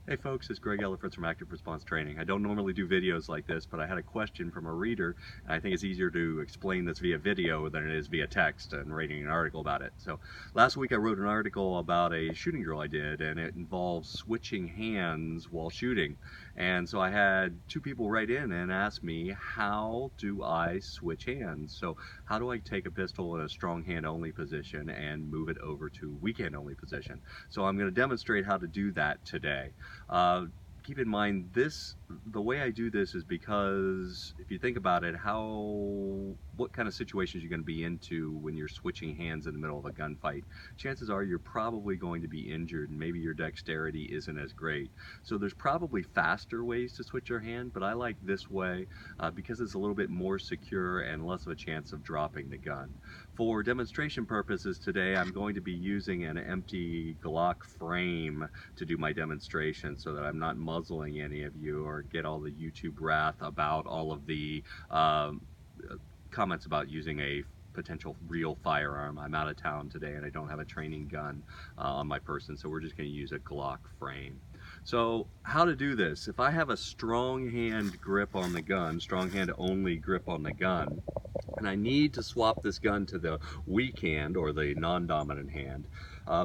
Hey folks, it's Greg Ellifritz from Active Response Training. I don't normally do videos like this, but I had a question from a reader, and I think it's easier to explain this via video than it is via text and writing an article about it. So last week I wrote an article about a shooting drill I did, and it involves switching hands while shooting. And so I had two people write in and ask me, how do I switch hands? So how do I take a pistol in a strong hand only position and move it over to weak hand only position? So I'm going to demonstrate how to do that today. Uh, Keep in mind the way I do this is because if you think about it, what kind of situations you're going to be into when you're switching hands in the middle of a gunfight, chances are you're probably going to be injured and maybe your dexterity isn't as great. So there's probably faster ways to switch your hand, but I like this way because it's a little bit more secure and less of a chance of dropping the gun. For demonstration purposes today, I'm going to be using an empty Glock frame to do my demonstration so that I'm not muzzling any of you or get all the YouTube wrath about all of the comments about using a potential real firearm. I'm out of town today and I don't have a training gun on my person, so we're just going to use a Glock frame. So how to do this? If I have a strong hand grip on the gun, strong hand only grip on the gun, and I need to swap this gun to the weak hand or the non-dominant hand,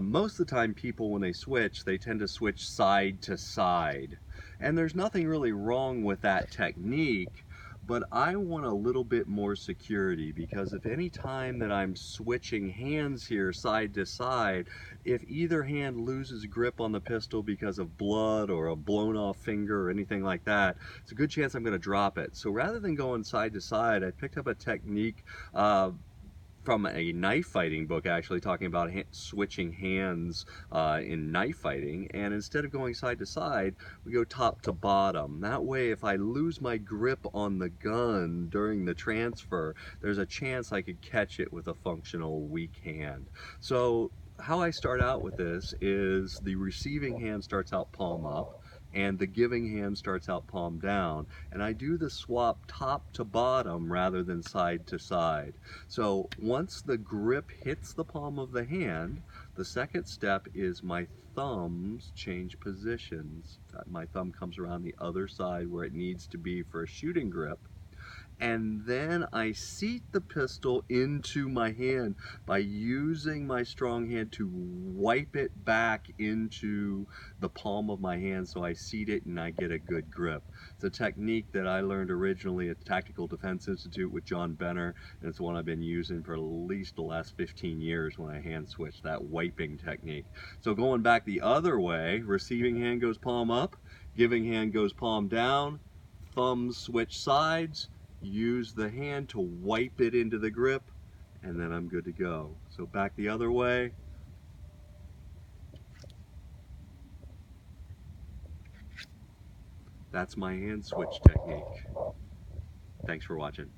most of the time people, when they switch, they tend to switch side to side. And there's nothing really wrong with that technique, but I want a little bit more security, because if any time that I'm switching hands here side to side, if either hand loses grip on the pistol because of blood or a blown off finger or anything like that, it's a good chance I'm going to drop it. So rather than going side to side, I picked up a technique from a knife fighting book, actually talking about switching hands in knife fighting, and instead of going side to side, we go top to bottom. That way, if I lose my grip on the gun during the transfer, there's a chance I could catch it with a functional weak hand. So how I start out with this is the receiving hand starts out palm up and the giving hand starts out palm down, and I do the swap top to bottom rather than side to side. So once the grip hits the palm of the hand, the second step is my thumbs change positions. My thumb comes around the other side where it needs to be for a shooting grip, and then I seat the pistol into my hand by using my strong hand to wipe it back into the palm of my hand, so I seat it and I get a good grip. It's a technique that I learned originally at Tactical Defense Institute with John Benner, and it's one I've been using for at least the last 15 years when I hand switch, that wiping technique. So going back the other way, receiving hand goes palm up, giving hand goes palm down, thumbs switch sides, use the hand to wipe it into the grip, and then I'm good to go. So back the other way. That's my hand switch technique. Thanks for watching.